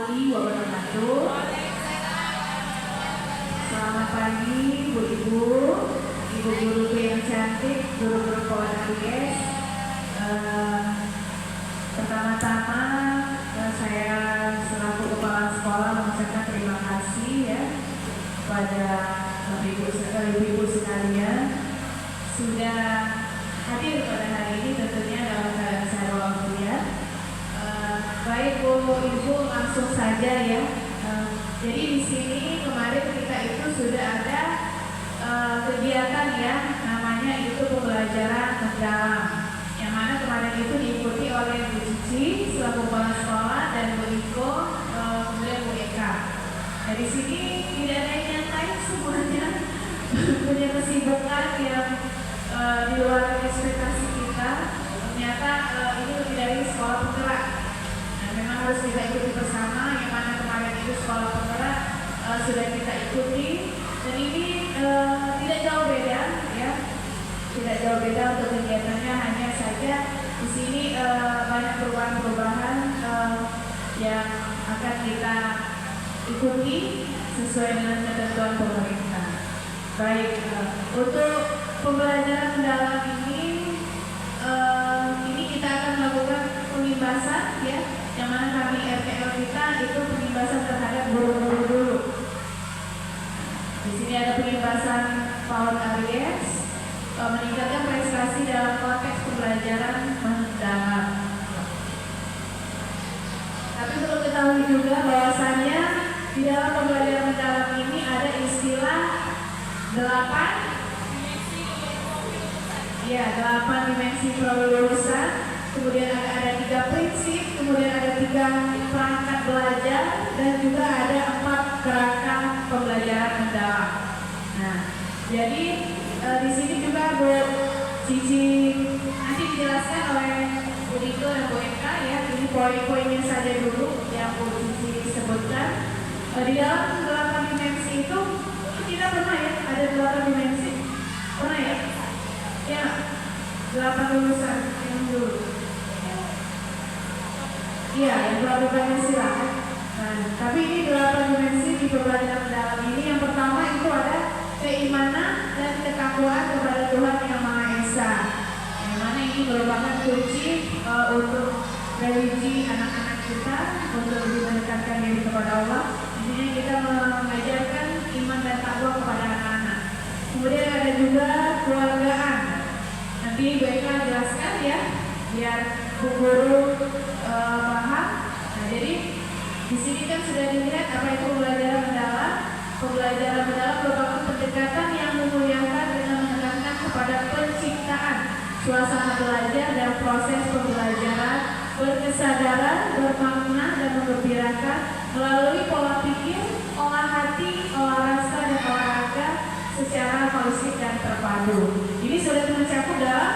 wabarakatuh. Selamat pagi Bu-Ibu, Ibu-Guru yang cantik, guru-guru PON-ABS. Pertama-tama saya selaku kepala sekolah mengucapkan terima kasih ya kepada ibu-ibu sekalian sudah hadir pada hari ini, tentunya dalam keadaan sehat walafiat. Baik Bu-Ibu, langsung saja ya. Jadi di sini kemarin kita itu sudah ada kegiatan ya, namanya itu pembelajaran mendalam, yang mana kemarin itu diikuti oleh Bu Cici selaku kepala sekolah dan Bu Iko, kemudian Bu Eka. Nah di sini tidak ada yang nyantai, semuanya punya kesibukan yang di luar ekspektasi kita. Ternyata ini lebih dari sekolah penggerak. Nah memang harus kita ikuti bersama, yang mana kemarin itu sekolah penggerak sudah kita ikuti, dan ini tidak jauh beda ya, tidak jauh beda untuk kegiatannya, hanya saja di sini banyak perubahan-perubahan yang akan kita ikuti sesuai dengan ketentuan pemerintah. Baik, untuk pembelajaran mendalam ini kita akan melakukan pengimbasan ya, yang mana kami RPL kita itu pengimbasan terhadap guru-guru dulu. Di sini ada pengimbasan PON-ABS, meningkatkan prestasi dalam konteks pembelajaran mendalam. Tapi perlu ketahui juga bahwasannya di dalam pembelajaran mendalam ini ada istilah 8 dimensi kelulusan, kemudian ada 3 prinsip, kemudian ada 3 perangkat belajar, dan juga ada 4 gerakan pembelajaran mendalam. Nah, jadi di sini juga Bu Cici nanti dijelaskan oleh Bu Iko dan Bu Eka ya. Ini poin-poinnya saja dulu yang Bu Cici sebutkan. Di dalam 8 dimensi itu kita pernah ya ada 8 dimensi, pernah ya? Ya, 8 lulusan yang dulu. Iya, yang 8 dimensi lah. Nah, tapi ini 8 dimensi di pembelajaran mendalam ini. Yang pertama itu ada keimanan dan ketakwaan kepada Tuhan Yang Maha Esa, yang mana ini merupakan kunci untuk religi anak-anak kita untuk lebih mendekatkan diri kepada Allah. Intinya kita mengajarkan iman dan takwa kepada anak-anak. Kemudian ada juga keluargaan. Nanti Bu Eka jelaskan ya, biar Bu Guru paham. Nah, jadi di sini kan sudah dilihat apa itu pembelajaran mendalam. Pembelajaran mendalam merupakan pendekatan yang memuliakan dengan menekankan kepada penciptaan suasana belajar dan proses pembelajaran berkesadaran, bermakna dan menggembirakan melalui pola pikir, olah hati, olah rasa dan olahraga secara holistik dan terpadu. Ini sudah mencakup dalam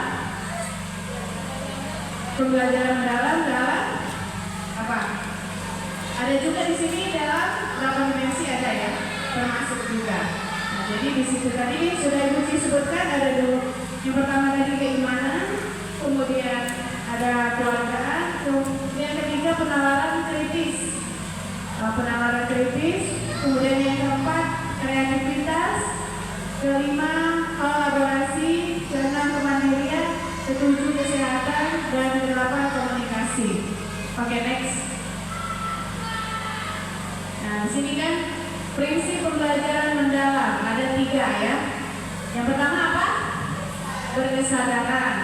pembelajaran mendalam dalam apa? Ada juga di sini dalam 8 dimensi ada ya, termasuk juga. Nah, jadi di situ tadi sudah Ibu sebutkan ada dulu. Yang pertama tadi keimanan, kemudian ada keluargaan, kemudian ketiga penawaran kritis. Penawaran kritis, kemudian yang keempat kreativitas, kelima kolaborasi, keenam kemandirian, ketujuh kesehatan, dan kedelapan komunikasi. Oke, next. Nah, di sini kan prinsip pembelajaran mendalam ada 3 ya. Yang pertama apa? Berkesadaran,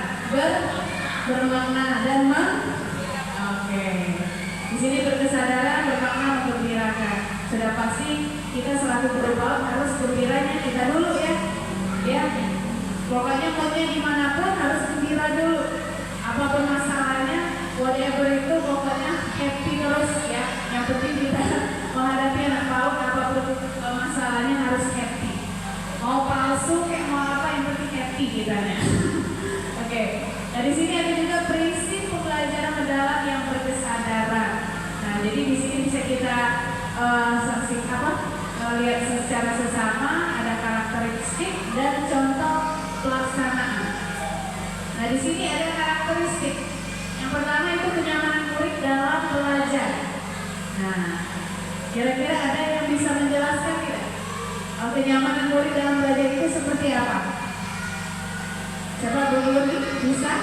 bermakna dan Oke. Di sini berkesadaran, bermakna, menggembirakan. Sudah pasti kita selaku guru PAUD harus gembiranya kita dulu ya. Ya. Pokoknya moodnya dimanapun harus gembira dulu. Apapun masalahnya, whatever itu pokoknya happy terus ya. Yang penting kita menghadapi anak PAUD, apapun masalahnya harus happy. Mau palsu kayak mau apa, yang penting happy kitanya. Oke. Nah di sini ada juga prinsip pembelajaran mendalam yang berkesadaran. Nah jadi di sini bisa kita lihat secara sesama, ada karakteristik dan contoh pelaksanaan. Nah di sini ada karakteristik. Yang pertama itu kenyamanan murid dalam belajar. Nah, kira-kira ada yang bisa menjelaskan tidak? Kenyamanan murid dalam belajar itu seperti apa? Coba Bu Yuri, bisa?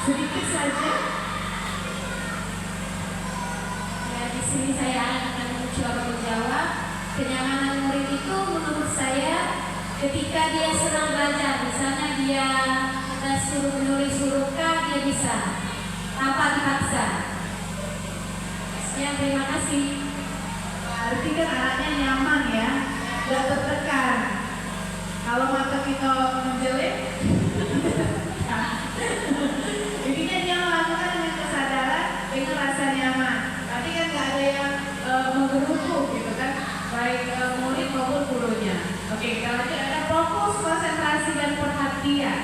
Sedikit saja. Ya, di sini saya akan mencoba menjawab. Kenyamanan murid itu menurut saya ketika dia senang belajar, misalnya kita suruh menulis huruf K, dia bisa tanpa dipaksa. Ya, terima kasih. Berarti kan anaknya nyaman ya, gak tertekan. Kalau mata kita menjelek, intinya dia melakukan dengan kesadaran, dengan rasa nyaman. Tadi kan gak ada yang menggerutu gitu kan, baik murid maupun gurunya. Oke, kita lanjut. Ada fokus, konsentrasi dan perhatian.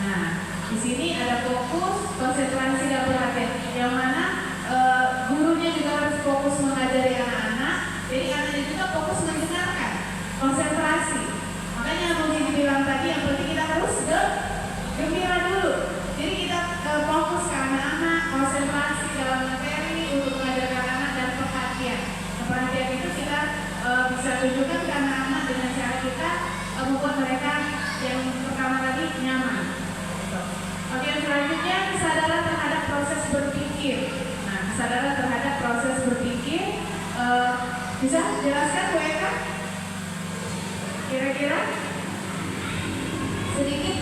Nah, di sini ada fokus, konsentrasi dan perhatian. Yang mana gurunya juga harus fokus mengajari anak-anak. Jadi anaknya juga fokus mendengarkan, konsentrasi. Makanya mungkin dibilang tadi yang penting kita harus gembira dulu. Jadi kita fokus ke anak-anak, konsentrasi dalam materi untuk mengajarkan anak dan perhatian. Nah, perhatian itu kita bisa tunjukkan ke anak-anak dengan cara kita membuat mereka yang pertama tadi nyaman. Oke, selanjutnya kesadaran terhadap proses berpikir. Nah, kesadaran terhadap proses berpikir bisa jelaskan Bu Eka? Kira-kira sedikit.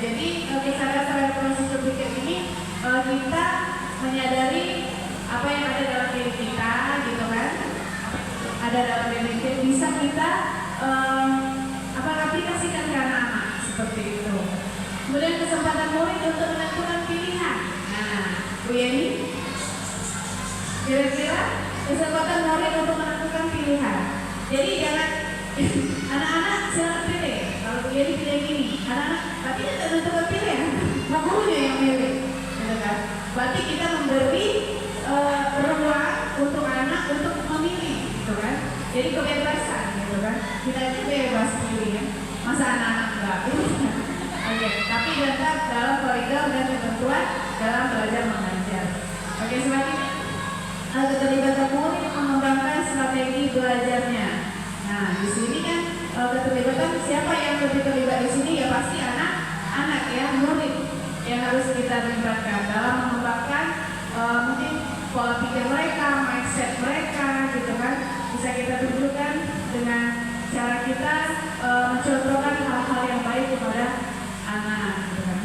Jadi kesadaran terhadap proses berpikir ini kita menyadari apa yang ada dalam diri kita, gitu kan? Ada dalam diri kita, bisa kita aplikasikan ke anak-anak seperti itu. Kemudian kesempatan murid untuk menentukan pilihan. Nah, Bu Yeni, kira-kira kesempatan murid untuk menentukan pilihan. Jadi jangan anak-anak silakan pilih. Kalau Bu Yeni pilih gini, anak-anak tapi kita tentukan pilihan, gurunya yang milih, gitu kan? Berarti kita memberi ruang untuk anak untuk memilih, gitu kan? Jadi kebebasan, gitu kan? Kita itu bebas pilih ya. Masa anak-anak enggak? Oke, tapi tetap dalam koridor dan ketentuan dalam belajar mengajar. Oke, selanjutnya keterlibatan murid mengembangkan strategi belajarnya. Nah, di sini kan keterlibatan siapa yang lebih terlibat di sini ya pasti anak ya, murid yang harus kita libatkan dalam mengembangkan mungkin pola pikir mereka, mindset mereka, gitu kan? Bisa kita tunjukkan dengan cara kita mencontohkan hal-hal yang baik kepada anak, gitu kan?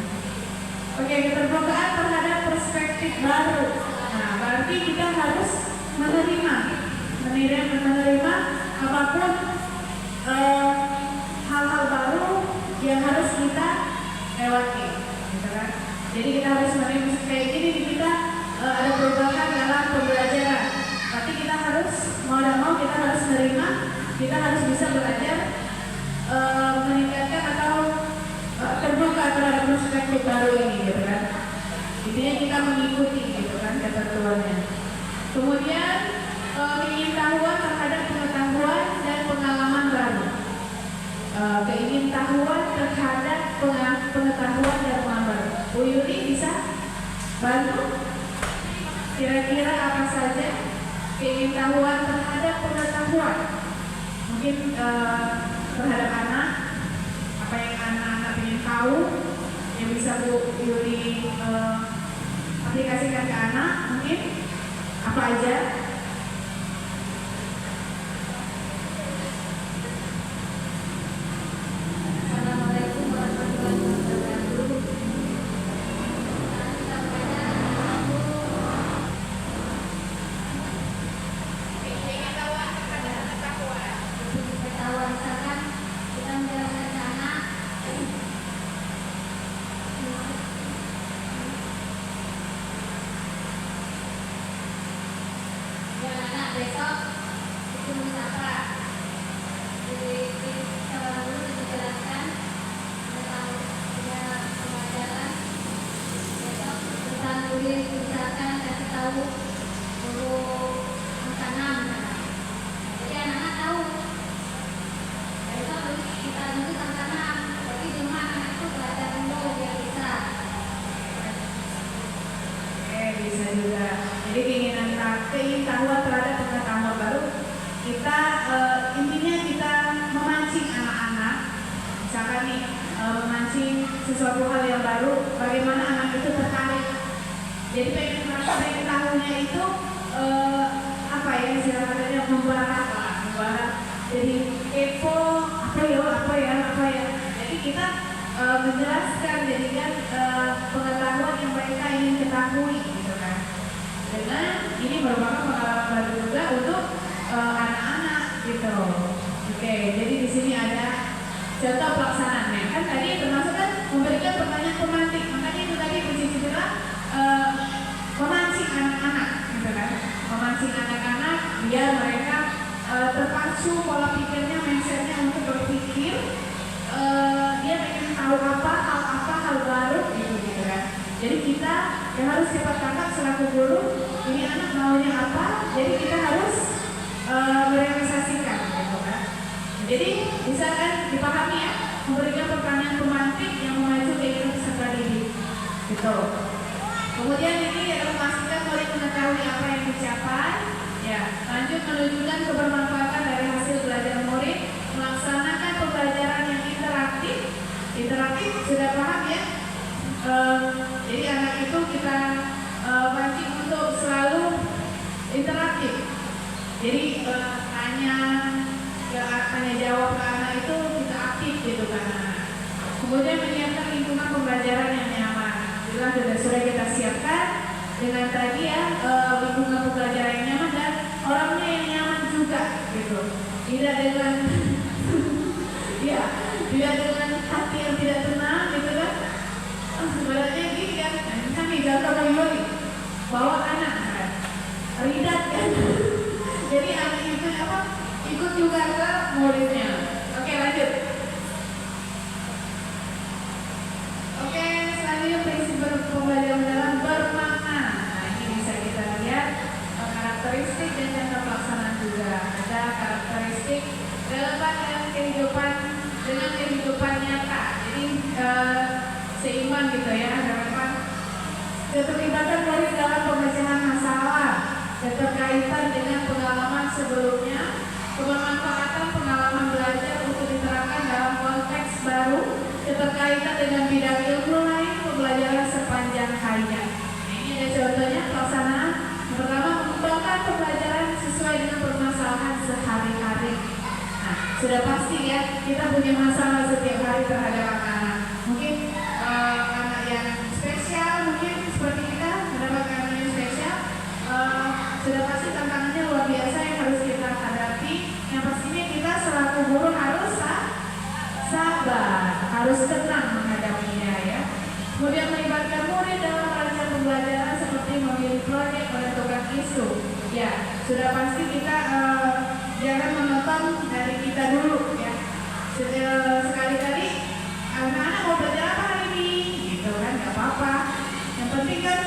Oke, keterbukaan terhadap perspektif baru. Nah, berarti kita harus menerima apapun hal-hal baru yang harus kita lewati, gitu kan? Jadi kita harus menerima kayak gini kita ada perubahan dalam pembelajaran. Tapi kita harus mau tidak mau kita harus menerima, kita harus bisa belajar meningkatkan atau terbuka terhadap perspektif baru ini, gitu kan? Intinya kita mengikuti, gitu kan, ketentuannya. Kemudian keingintahuan terhadap pengetahuan dan pengalaman baru. Keingintahuan terhadap pengetahuan dan pengalaman baru. Bu Yuri bisa bantu? Kira-kira apa saja keingintahuan terhadap pengetahuan? Mungkin terhadap anak, apa yang anak-anak ingin tahu yang bisa Bu Yuri aplikasikan ke anak, mungkin apa aja? Assalamualaikum warahmatullahi wabarakatuh. Pengetahuan misalkan kita menjelaskan ke anak murid misalkan kasih tahu guru tanam, jadi anak-anak tahu. Itu harus kita tentukan tanam, tapi di rumah anak itu belajar dulu biar bisa. Bisa juga. Jadi keingintahuan terhadap pengetahuan baru, kita intinya kita memancing anak-anak, misalkan nih memancing sesuatu hal yang baru, bagaimana anak itu tertarik. Jadi pengen tahunya itu apa ya istilahnya membara. Jadi kepo apa ya. Jadi kita menjelaskan, jadikan pengetahuan yang mereka ingin ketahui gitu kan. Dengan ini merupakan pengalaman baru juga untuk anak-anak gitu. Oke, jadi di sini ada contoh pelaksanaannya. Kan tadi termasuk kan memberikan pertanyaan pemantik. Makanya itu tadi Bu Cici bilang memancing anak-anak gitu kan. Memancing anak-anak biar mereka terpacu pola pikirnya, mindsetnya untuk berpikir dia pengen tahu hal baru gitu kan. Jadi kita yang harus cepat tangkap selaku guru, ini anak maunya apa, jadi kita harus merealisasikan gitu kan. Jadi bisa kan dipahami ya, memberikan pertanyaan pemantik yang memacu keinginan peserta didik gitu. Kemudian ini ya memastikan murid mengetahui apa yang dicapai. Ya, lanjut menunjukkan kebermanfaatan dari hasil belajar murid, melaksanakan pembelajaran yang interaktif. Interaktif sudah paham ya? Jadi anak itu kita pancing untuk selalu interaktif. Jadi tanya jawab ke anak itu kita aktif gitu kan. Kemudian menyiapkan lingkungan pembelajaran yang nyaman. Jelas sudah kita siapkan dengan tadi ya lingkungan pembelajaran yang nyaman dan orangnya yang nyaman juga gitu. Tidak dengan ya, tidak dengan hati yang tidak tenang gitu kan. Sebenarnya gini kan, misalnya nih contoh lagi bawa anak kan, ridat kan. Jadi anak itu ikut juga ke muridnya. Oke, lanjut. Oke, selanjutnya prinsip pembelajaran dalam bermakna. Nah, ini bisa kita lihat karakteristik dan cara pelaksanaan juga. Ada karakteristik relevan dengan kehidupan nyata. Jadi seimbang gitu ya, relevan. Keterlibatan murid dalam pemecahan masalah, keterkaitan dengan pengalaman sebelumnya, kebermanfaatan pengalaman belajar untuk diterapkan dalam konteks baru, keterkaitan dengan bidang ilmu lain, pembelajaran sepanjang hayat. Ini ada contohnya pelaksanaan. Pertama, mengembangkan pembelajaran sesuai dengan permasalahan sehari-hari. Nah, sudah pasti ya, kita punya masalah setiap hari terhadap anak-anak. Mungkin anak yang spesial, mungkin seperti kita mendapatkan anak yang spesial, sudah pasti tantangannya luar biasa yang harus kita hadapi. Yang pastinya kita selaku guru harus sabar, harus tenang menghadapinya ya. Kemudian melibatkan murid dalam merancang pembelajaran seperti memilih proyek, menentukan isu. Ya, sudah pasti kita jangan menonton dari kita dulu ya. Sekali-kali anak-anak mau belajar apa hari ini, gitu kan, nggak apa-apa. Yang penting kan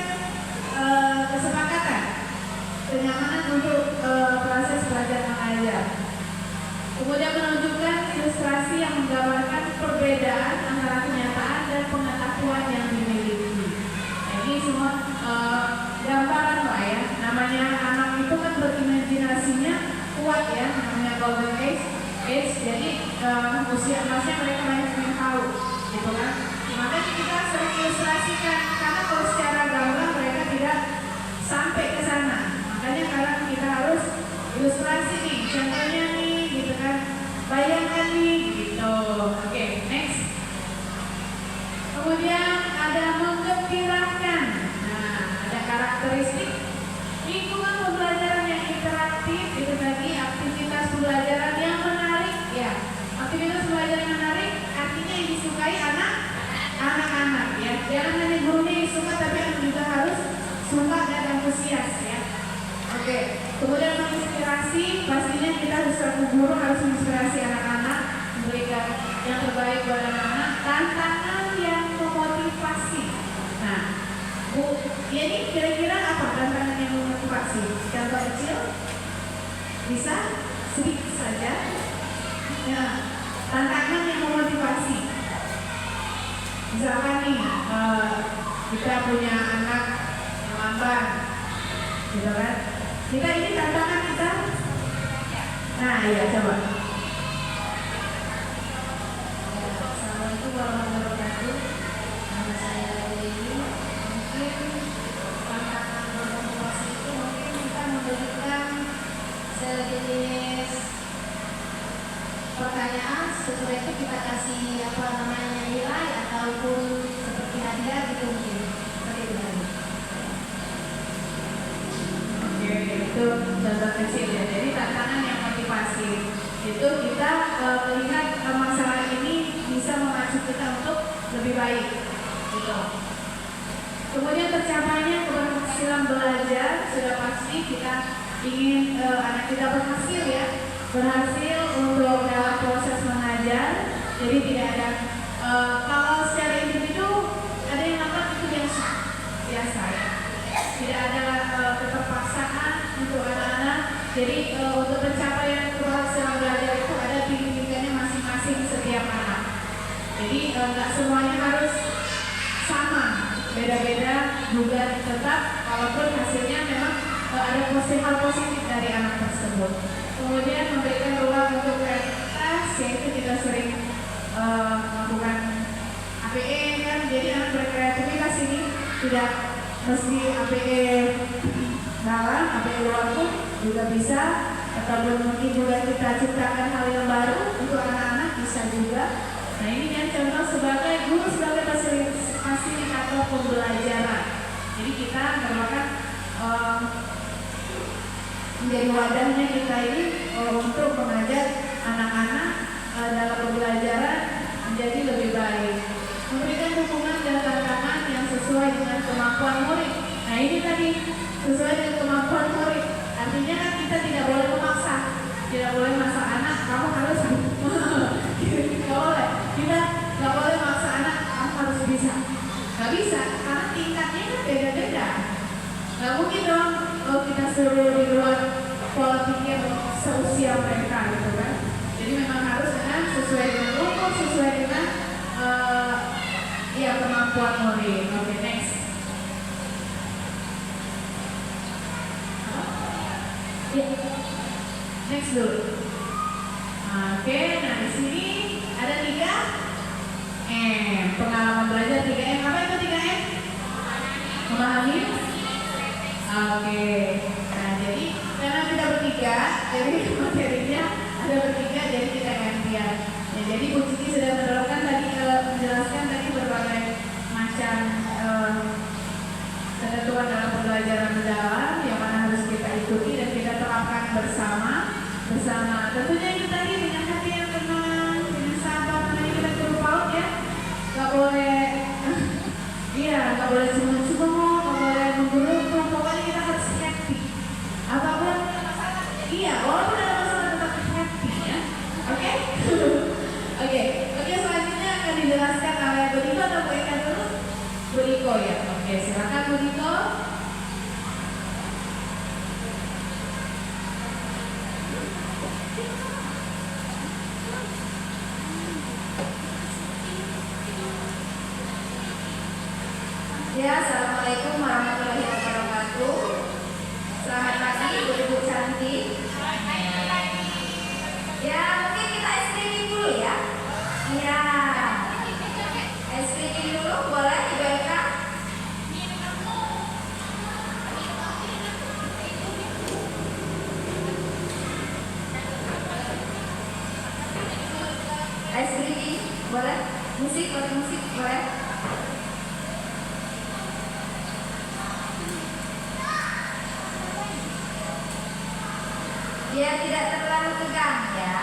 kesepakatan, kenyamanan untuk proses belajar mengajar. Kemudian menunjukkan ilustrasi yang menggambarkan perbedaan antara kenyataan dan pengetahuan yang dimiliki. Nah, ini semua gambaran lah ya. Namanya anak itu kan berimajinasinya kuat ya, namanya golden age. Jadi usia emasnya mereka banyak ingin tahu, gitu kan. Makanya kita sering ilustrasikan karena kalau secara gamblang mereka tidak sampai ke sana. Makanya sekarang kita harus ilustrasi nih, contohnya nih, gitu kan. Bayangkan nih, gitu. Oke, next. Kemudian ada menggembirakan. Nah, ada karakteristik lingkungan pembelajaran yang interaktif, itu tadi aktivitas pembelajaran yang menarik, ya. Aktivitas pembelajaran yang menarik artinya yang disukai anak-anak, ya. Jangan hanya gurunya yang suka, tapi anak juga harus suka dan antusias, ya. Oke. Kemudian menginspirasi, pastinya kita selaku guru harus menginspirasi anak-anak, memberikan yang terbaik buat anak-anak. Tantangan yang memotivasi. Nah, Bu, Ini kira-kira apa tantangan yang memotivasi? Contoh kecil? Bisa? Sedikit saja. Ya, tantangan yang memotivasi. Misalkan nih, kita punya anak yang lamban, gitu kan? Kita ini tantangan kita. Nah, iya coba. Assalamualaikum warahmatullahi wabarakatuh. Nama saya Dewi. Mungkin tantangan bermotivasi itu mungkin kita memberikan sejenis pertanyaan, setelah itu kita kasih nilai ataupun seperti hadiah gitu mungkin. Seperti itu tadi. Oke, itu contoh kecil ya. Jadi tantangan yang motivasi itu kita melihat masalah ini bisa memacu kita untuk lebih baik, gitu. Kemudian tercapainya keberhasilan belajar sudah pasti kita ingin anak kita berhasil ya, berhasil untuk dalam proses mengajar. Jadi tidak ada kalau secara individu ada yang nampak itu biasa ya. Tidak ada keterpaksaan untuk anak-anak. Jadi untuk pencapaian keberhasilan belajar itu ada tingkat-tingkatnya masing-masing setiap anak. Jadi nggak semuanya harus sama, beda-beda juga tetap. Walaupun hasilnya memang ada hal positif dari anak tersebut. Kemudian memberikan ruang untuk kreativitas, yaitu kita sering melakukan APE kan. Jadi anak berkreativitas ini tidak mesti APE dalam, APE luar pun juga bisa, ataupun mungkin juga kita ciptakan hal yang baru untuk anak-anak bisa juga. Nah ini kan contoh sebagai guru, sebagai fasilitator pembelajaran. Jadi kita merupakan menjadi wadahnya kita ini untuk mengajar anak-anak dalam pembelajaran menjadi lebih baik. Memberikan dukungan dan tantangan yang sesuai dengan kemampuan murid. Nah ini tadi sesuai dengan kemampuan murid. Artinya kan kita tidak boleh memaksa, tidak boleh maksa anak kamu harus nggak boleh. Kita nggak boleh maksa anak kamu harus bisa. Nggak bisa karena tingkatnya kan beda-beda. Nggak mungkin dong kalau kita suruh di luar pola pikir seusia mereka gitu kan. Jadi memang harus dengan sesuai dengan umur, sesuai dengan kemampuan murid. Oke, next. Ya, next dulu. Oke, nah di sini ada 3M. Pengalaman belajar 3M. Apa itu 3M? Memahami. Oke. Nah, jadi karena kita bertiga, jadi materinya ada bertiga, jadi kita gantian. Ya, jadi Bu Cici sudah menerangkan tadi, menjelaskan tadi berbagai macam ketentuan dalam pembelajaran mendalam yang mana harus kita ikuti dan kita terapkan bersama. Tentunya itu tadi dengan hati yang tenang, dengan sabar, karena kita guru PAUD ya, nggak boleh, nggak boleh cuma-cuma, nggak boleh menggurui, pokoknya kita harus happy. Apapun walaupun ada masalah tetap happy ya. Oke? Oke, selanjutnya akan dijelaskan oleh Bu Dito atau Bu Eka dulu? Bu Diko ya. Oke, silakan Bu Dito. Ya, assalamualaikum warahmatullahi wabarakatuh. Selamat pagi, ibu-ibu cantik. Ya, mungkin kita es krim dulu ya. Iya, es krim dulu boleh Ibu Eka? Es krim boleh? Musik boleh? Biar tidak terlalu tegang ya.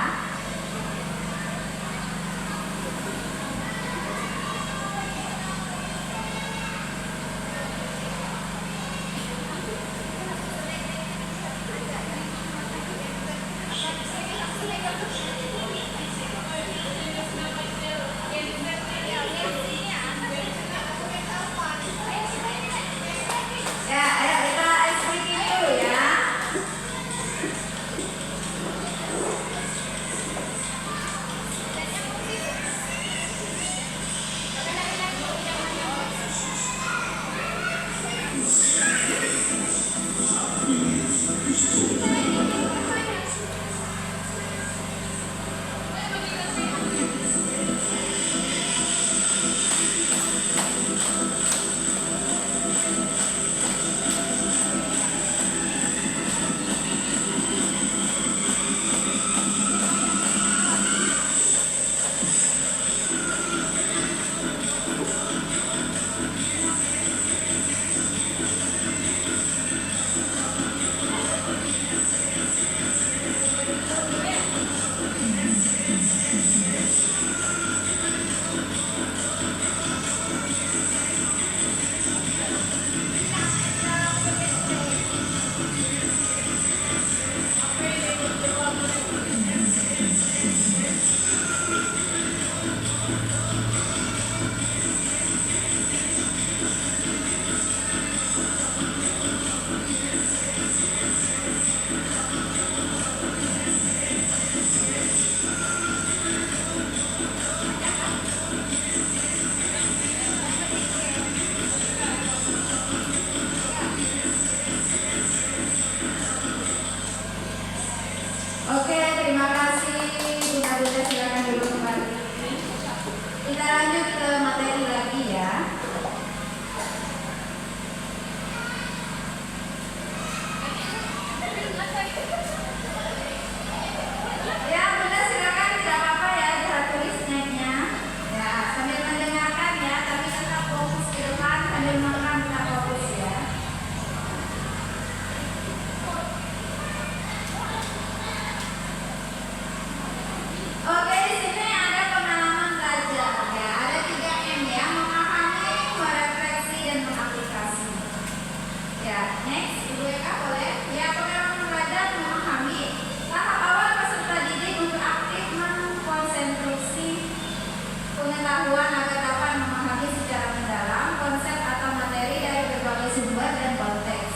pengetahuan agar dapat memahami secara mendalam konsep atau materi dari berbagai sumber dan konteks.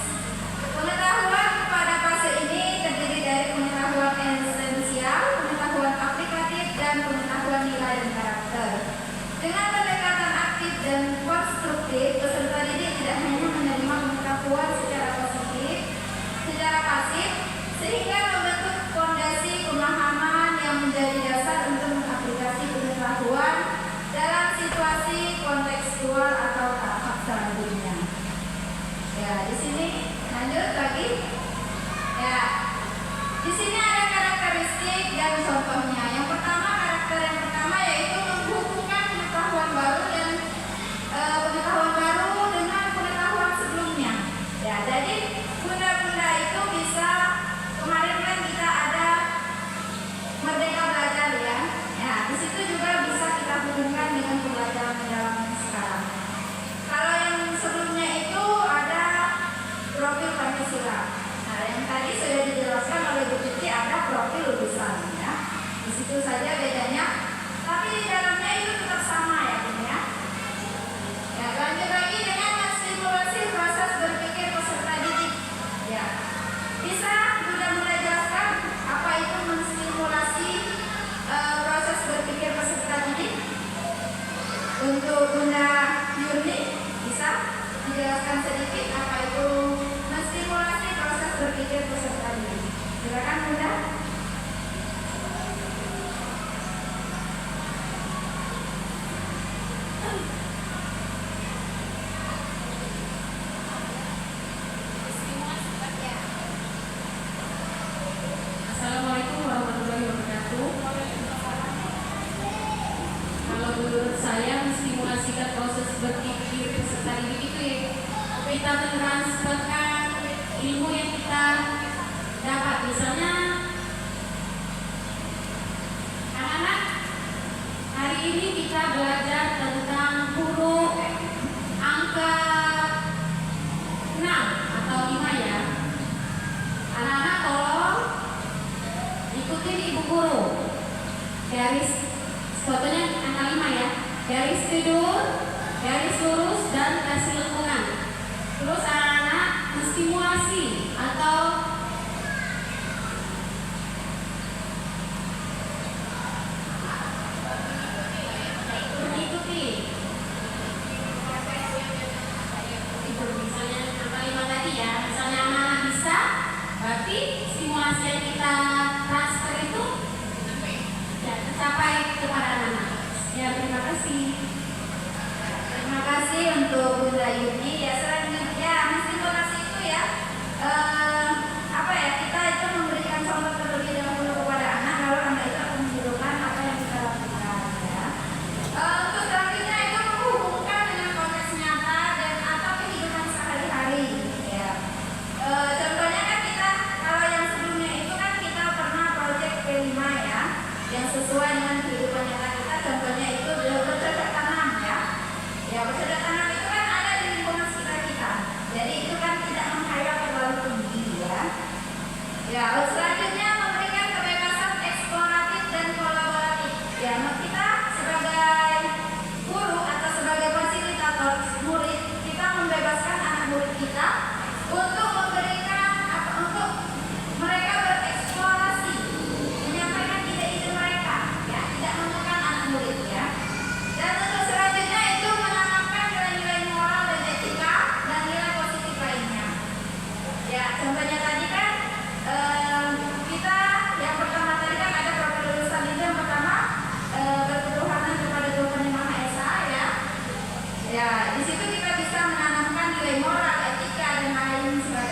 Pengetahuan pada fase ini terdiri dari pengetahuan esensial, pengetahuan aplikatif, dan pengetahuan nilai dan karakter. Dengan pendekatan aktif dan konstruktif, peserta didik tidak hanya menerima pengetahuan secara positif, secara pasif, sehingga membentuk fondasi pemahaman yang menjadi dasar untuk mengaplikasi pengetahuan dalam situasi kontekstual atau tahap selanjutnya. Ya, di sini lanjut lagi. Ya, di sini ada karakteristik dan contohnya. Yang pertama, karakter yang pertama yaitu menghubungkan pengetahuan baru dan pengetahuan baru dengan pengetahuan sebelumnya. Ya, jadi bunda-bunda itu bisa, kemarin kan kita ada Merdeka Belajar ya. Ya, di situ juga bisa kita hubungkan dengan pembelajaran mendalam sekarang. Kalau yang sebelumnya itu ada profil Pancasila. Nah, yang tadi sudah dijelaskan oleh Bu Titi ada profil lulusan ya. Di situ saja bedanya, tapi di dalamnya itu tetap sama ya, Bun ya. Ya, lanjut lagi dengan menstimulasi proses berpikir peserta didik. Ya, bisa mudah-mudah jelaskan apa itu menstimulasi proses berpikir peserta didik? Untuk Bunda Yurni, bisa dijelaskan sedikit apa itu menstimulasi proses berpikir peserta didik? Silakan Bunda. Assalamualaikum warahmatullahi wabarakatuh. Kalau menurut saya menstimulasikan proses berpikir peserta didik itu ya kita mentransferkan ilmu yang kita dapat. Misalnya anak-anak hari ini kita belajar tentang huruf angka 6 atau 5 ya. Anak-anak tolong ikutin ibu guru. Garis fotonya angka 5 ya. Garis tidur, garis lurus, dan kasih lengkungan. Terus anak-anak menstimulasi atau mengikuti. Itu misalnya angka 5 tadi ya. Misalnya anak-anak bisa, berarti stimulasi yang kita transfer itu ya tercapai kepada anak-anak. Ya, terima kasih. Terima kasih untuk Bunda Yuni. Ya, selanjutnya menstimulasi itu ya apa ya, kita itu memberikan contoh terlebih dahulu kepada anak, lalu anak itu akan menirukan apa yang kita lakukan ya. Untuk selanjutnya itu menghubungkan dengan konteks nyata dan atau kehidupan sehari-hari ya. Contohnya kan kita kalau yang sebelumnya itu kan kita pernah proyek P5 ya, yang sesuai dengan kehidupan nyata kita. Contohnya itu bercocok tanam ya. Ya, bercocok tanam itu kan ada di lingkungan sekitar kita. Jadi itu kan tidak menghayal terlalu tinggi ya. Ya, selanjutnya memberikan kebebasan eksploratif dan kolaboratif. Ya, kita sebagai guru atau sebagai fasilitator murid, kita membebaskan anak murid kita untuk memberikan untuk mereka bereksplorasi, menyampaikan ide-ide mereka, ya, tidak menekan anak murid ya. Dan untuk selanjutnya itu menanamkan nilai-nilai moral dan etika dan nilai positif lainnya. Ya, contohnya tadi kan kita yang pertama tadi kan ada profil lulusan itu yang pertama berketuhanan kepada Tuhan Yang Maha Esa ya. Ya, di situ kita bisa menanamkan nilai moral, etika dan lain sebagainya.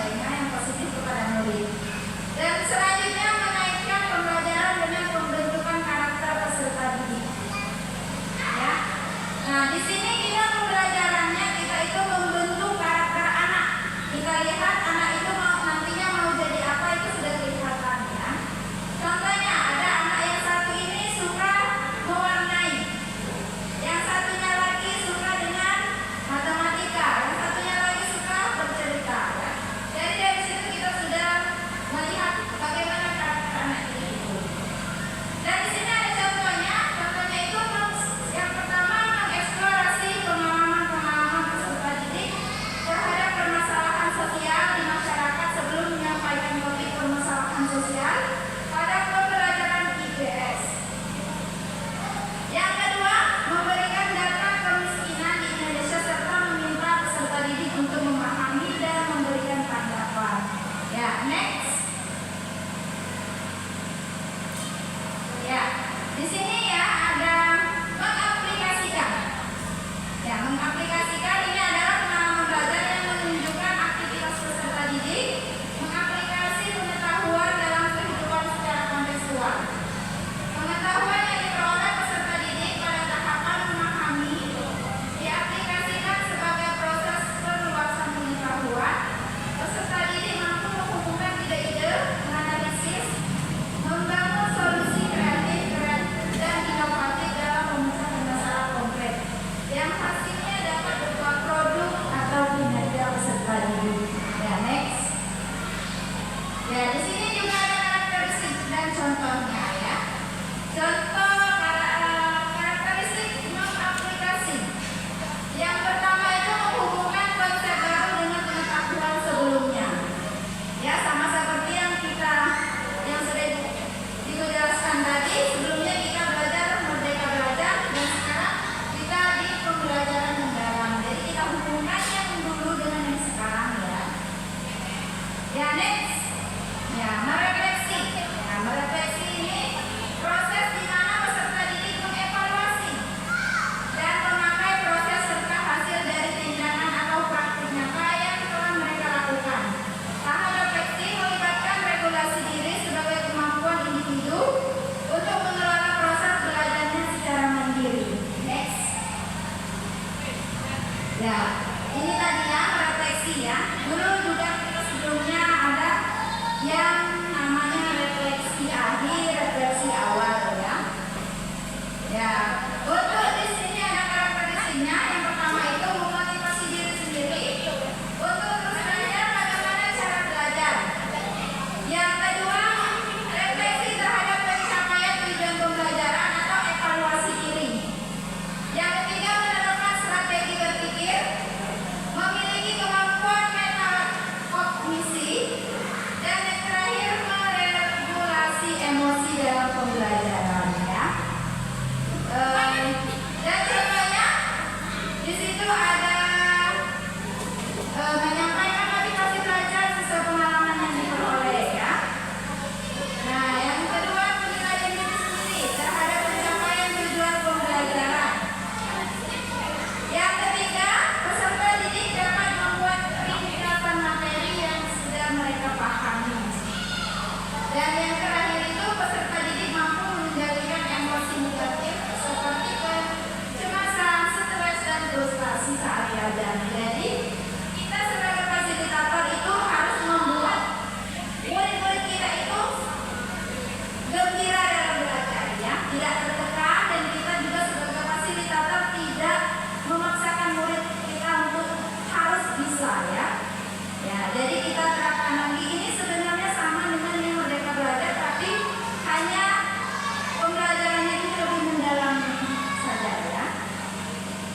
Ya, untuk di sini ada karakteristiknya. Yang pertama itu memotivasi diri sendiri untuk terus belajar bagaimana cara belajar. Yang kedua, refleksi terhadap pencapaian tujuan pembelajaran atau evaluasi diri. Yang ketiga, menerapkan strategi berpikir, memiliki kemampuan metakognisi, dan yang terakhir meregulasi emosi dalam pembelajaran ya. Dan contohnya di situ ada menyampaikan motivasi belajar sesuai pengalaman yang diperoleh ya. Nah, yang kedua penilaian diri sendiri terhadap pencapaian tujuan pembelajaran. Yang ketiga, peserta didik dapat membuat ringkasan materi yang sudah mereka pahami. Dan yang terakhir itu peserta didik mampu mengendalikan emosi negatif seperti kecemasan, stres, dan frustasi saat belajar. Jadi kita sebagai fasilitator itu harus membuat murid-murid kita itu gembira dalam belajar ya, tidak tertekan, dan kita juga sebagai fasilitator tidak memaksakan murid kita untuk harus bisa ya. Ya, jadi kita terapkan lagi ini sebenarnya sama dengan yang Merdeka Belajar, tapi hanya pembelajarannya itu lebih mendalam saja ya.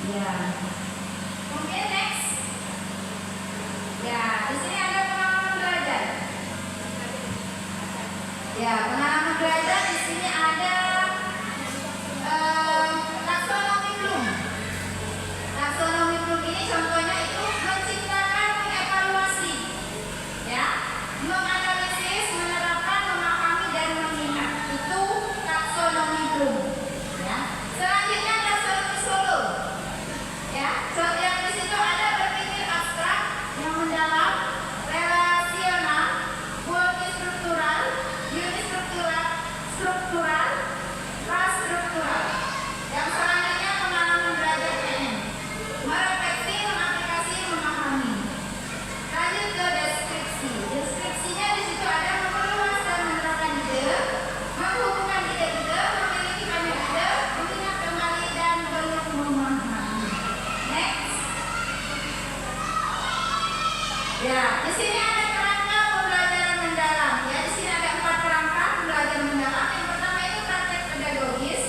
Ya. Mungkin next. Ya, di sini ada pengalaman belajar. Ya, pengalaman belajar di sini ada taksonomi Bloom. Taksonomi Bloom ini contohnya itu menciptakan evaluasi, ya, menganalisis, menerapkan, memahami, dan mengingat. Itu taksonomi Bloom. Ya. Selanjutnya taksonomi Solo. Ya, yang di situ ada berpikir abstrak, yang mendalam, relasional, multistruktural, unistruktural, struktural, prastruktural. Yang selanjutnya pengalaman belajar PN, merefleksi, mengaplikasi, memahami. Lanjut ke deskripsi. Deskripsinya di situ ada memperluas dan menerapkan ide, menghubungkan ide-ide, memiliki banyak ide, mengingat kembali, dan belum memahami. Next. Ya, di sini ada kerangka pembelajaran mendalam. Ya, di sini ada 4 kerangka pembelajaran mendalam. Yang pertama itu praktek pedagogis,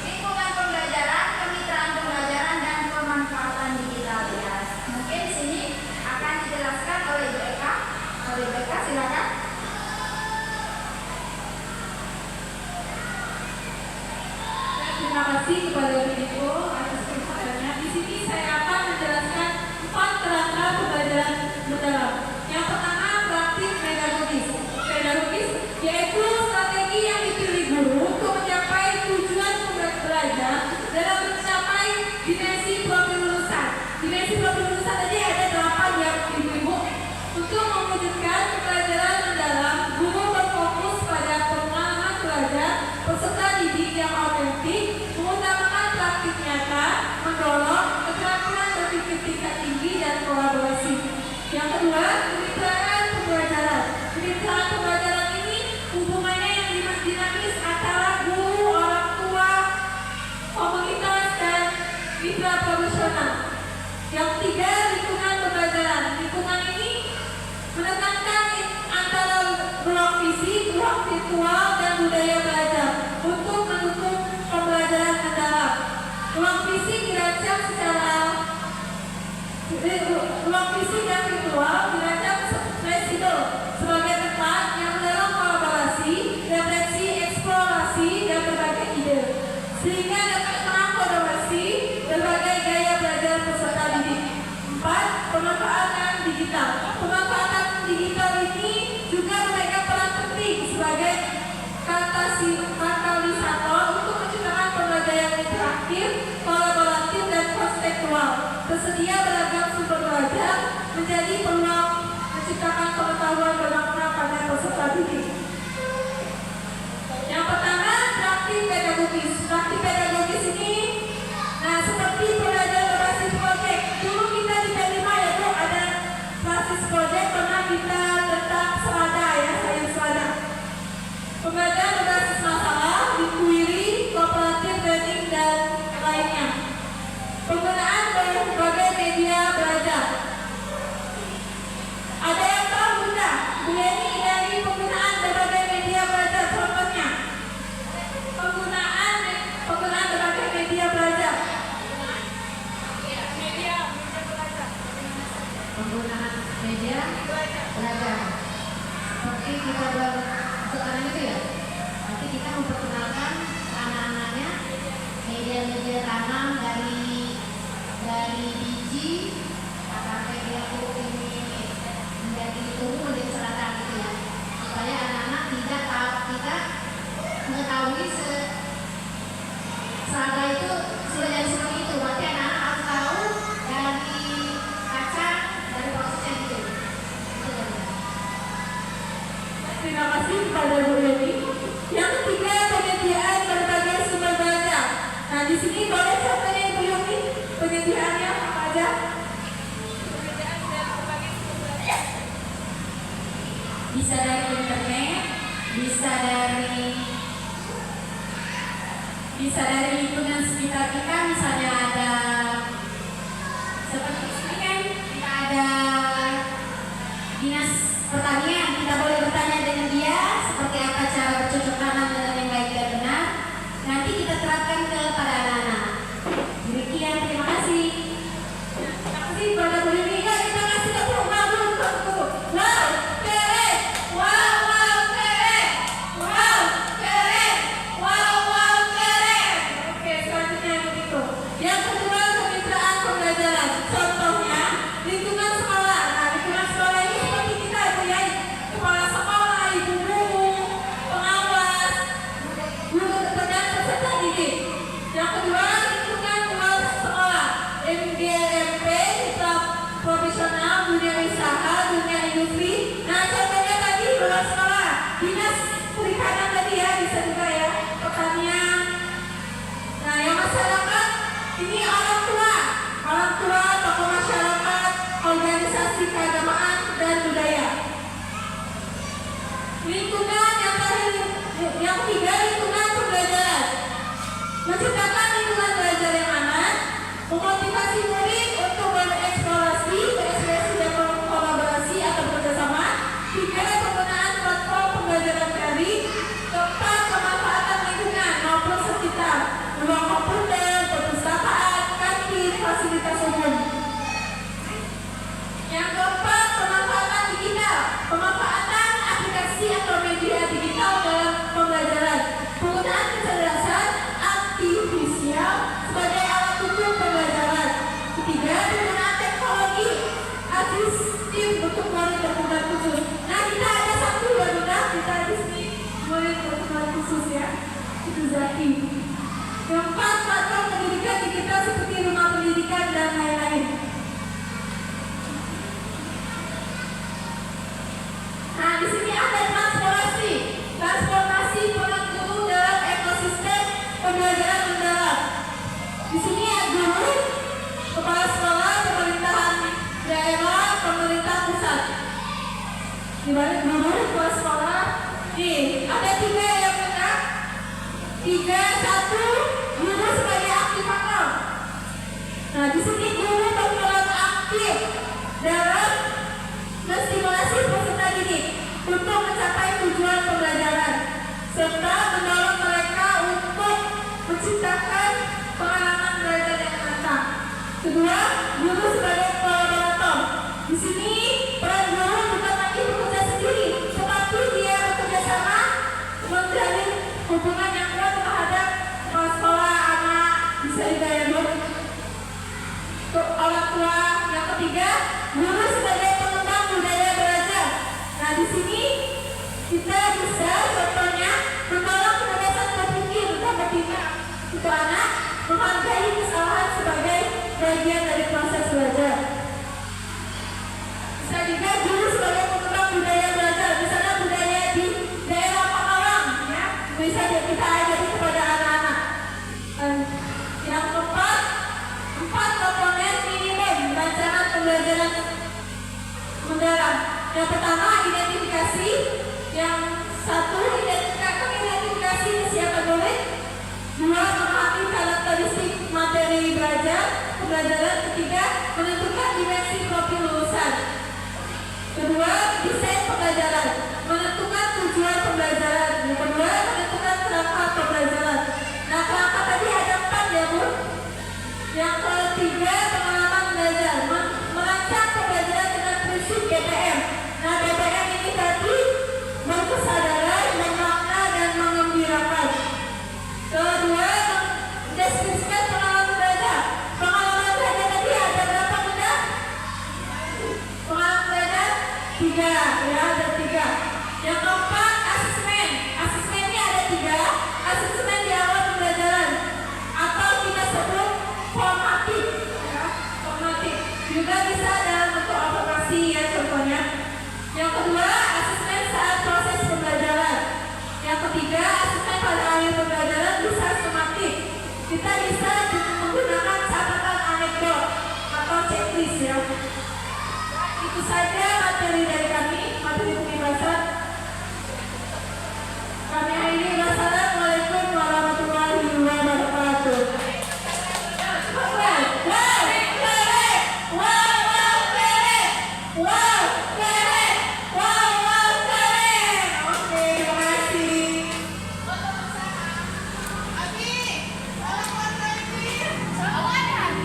lingkungan pembelajaran, kemitraan pembelajaran, dan pemanfaatan digital ya. Mungkin di sini akan dijelaskan oleh Ibu Eka. Oleh Ibu Eka, silakan. Terima kasih kepada Uniko atas kesempatannya. Di sini saya akan menjelaskan 4 kerangka pembelajaran mendalam. Yang pertama, praktik pedagogis. Pedagogis yaitu strategi yang dipilih guru untuk mencapai tujuan belajar dalam mencapai dimensi profil lulusan. Dimensi profil lulusan tadi ada 8 ya Ibu-ibu. Untuk mewujudkan pembelajaran mendalam, guru berfokus pada pengalaman belajar peserta didik yang autentik, mengutamakan praktik nyata, mendorong keterampilan berpikir tingkat tinggi dan kolaborasi. Yang kedua, kemitraan pembelajaran. Kemitraan pembelajaran ini hubungannya yang dinamis antara guru, orang tua, komunitas, dan mitra profesional. Yang ketiga, lingkungan pembelajaran. Lingkungan ini menekankan antara ruang fisik, ruang virtual, dan budaya belajar untuk mendukung pembelajaran mendalam. Ruang fisik dirancang dan virtual dirancang fleksibel sebagai tempat yang mendorong kolaborasi, refleksi, eksplorasi, dan berbagai ide, sehingga dapat mengakomodasi berbagai gaya belajar peserta didik. 4. Pemanfaatan digital. Pemanfaatan digital ini juga memegang peran penting sebagai katalisator untuk menciptakan pembelajaran interaktif, kolaboratif, dan kontekstual. Tersedia beragam sumber belajar menjadi peluang menciptakan pengetahuan bermakna pada peserta didik. Yang pertama, praktik pedagogis. Praktik pedagogis ini, nah seperti pembelajaran berbasis proyek. Dulu kita di P5 yaitu ada basis proyek, pernah kita tentang selada ya, sayur selada. Pembelajaran berbasis masalah, inquiry, kooperatif, dan e-learning dan lainnya. Penggunaan berbagai media belajar. Ada yang tahu Bunda? Bu Yeni dari penggunaan berbagai media belajar contohnya. Penggunaan berbagai media belajar. Penggunaan media belajar. Seperti kita sekarang itu ya. Nanti kita memperkenalkan anak-anaknya media-media tanam dari biji sampai dia tuh ini menjadi tumbuh menjadi serata gitu ya. Supaya anak-anak tidak tahu, kita mengetahui serata itu sudah jadi seperti itu. Berarti anak-anak harus tahu dari kacang, dari prosesnya gitu. Itu ya. Terima kasih kepada Bu Yeni. Yang ketiga, penyediaan berbagai sumber belajar. Nah, di sini boleh contohnya Ibu Yeni, penyediaannya apa aja? Bisa dari internet, bisa dari lingkungan sekitar kita, misalnya ada seperti ini kan kita ada dinas pertanian, kita boleh bertanya dengan dia seperti apa cara bercocok tanam dengan yang baik dan benar. Nanti kita terapkan kepada anak-anak. Demikian, terima kasih. Terima kasih kepada Bu Yeni. Ya, kita kasih tepuk tangan untuk wow, keren, wow, keren, wow, keren, wow, keren. Oke, selanjutnya begitu. Yang kedua, kemitraan pembelajaran. Contohnya lingkungan sekolah. Nah, lingkungan sekolah ini seperti kita Bu Yeni, kepala sekolah, ibu guru, pengawas, guru dan peserta didik. Yang kedua, lingkungan luar sekolah, MGMP, mitra profesional, dunia usaha, dunia industri. Nah, contohnya tadi luar sekolah, dinas perikanan tadi ya, bisa juga ya, pertanian. Nah, yang masyarakat, ini orang tua, tokoh masyarakat, organisasi keagamaan dan budaya. Lingkungan yang terakhir, yang ketiga, lingkungan pembelajaran. Menciptakan lingkungan belajar yang aman, memotivasi murid untuk bereksplorasi, berekspresi dan kolaborasi atau bekerjasama. Tiga, penggunaan platform pembelajaran daring. Keempat, pemanfaatan lingkungan maupun sekitar, ruang komputer, perpustakaan, kantin, fasilitas umum. Yang keempat, pemanfaatan digital, pemanfaatan aplikasi atau media digital dalam pembelajaran. Penggunaan kecerdasan artifisial sebagai alat ukur pembelajaran. Ketiga, penggunaan teknologi asistif untuk murid berkebutuhan khusus. Nah, kita ada satu ya Bunda, kita di sini murid berkebutuhan khusus ya. Itu Zaki. Keempat, platform pendidikan digital seperti rumah pendidikan dan lain-lain. Nah, di sini ada transformasi peran guru dalam ekosistem pembelajaran mendalam. Di sini ada guru, kepala sekolah, pemerintahan daerah, pemerintah pusat. Di balik guru, kepala sekolah, nih ada tiga yang benar. 3, 1, guru sebagai aktivator. Nah, di sini guru berperan aktif dalam menstimulasi peserta didik untuk mencapai tujuan pembelajaran serta mendorong mereka untuk menciptakan pengalaman belajar yang menantang. Kedua, guru sebagai kolaborator. Di sini peran guru bukan lagi bekerja sendiri, tetapi dia bekerja sama menjalin hubungan yang kuat terhadap kepala sekolah, anak, bisa juga ya Bu, orang tua. Yang ketiga, guru sebagai pengembang budaya belajar. Nah, di sini kita bisa contohnya mendorong kebebasan berpikir dan bertindak untuk anak, menghargai kesalahan sebagai bagian dari proses belajar. Bisa juga guru sebagai pengembang budaya belajar, misalnya budaya di daerah Pemalang ya, bisa kita ajari kepada anak-anak. Yang keempat, 4 komponen minimum rancangan pembelajaran mendalam. Yang pertama, identifikasi. Yang satu, identifikasi kesiapan murid. 2, memahami pembelajaran. Ketiga, menentukan dimensi profil lulusan. Kedua, desain pembelajaran, menentukan tujuan pembelajaran. Yang kedua, menentukan kerangka pembelajaran. Nah, kerangka tadi ada 4 ya Bu. Yang ketiga, pengalaman belajar, merancang pembelajaran dengan prinsip BPM. Nah, BPM ini tadi berkesadaran, bermakna, dan mengembirakan. Kedua, mendeskripsikan pengalaman belajar. Pengalaman belajar tadi ada berapa benda? Pengalaman belajar 3, ya ada 3. Yang keempat, asesmen. Asesmennya ada 3. Asesmen di awal pembelajaran atau kita sebut formatif, ya, formatif. Juga bisa dalam bentuk aplikasi ya contohnya. Yang kedua, asesmen saat proses pembelajaran. Yang ketiga, asesmen pada akhir pembelajaran bisa sumatif. Kita bisa menggunakan catatan anekdot atau checklist ya. Itu saja materi dari kami, materi pembahasan.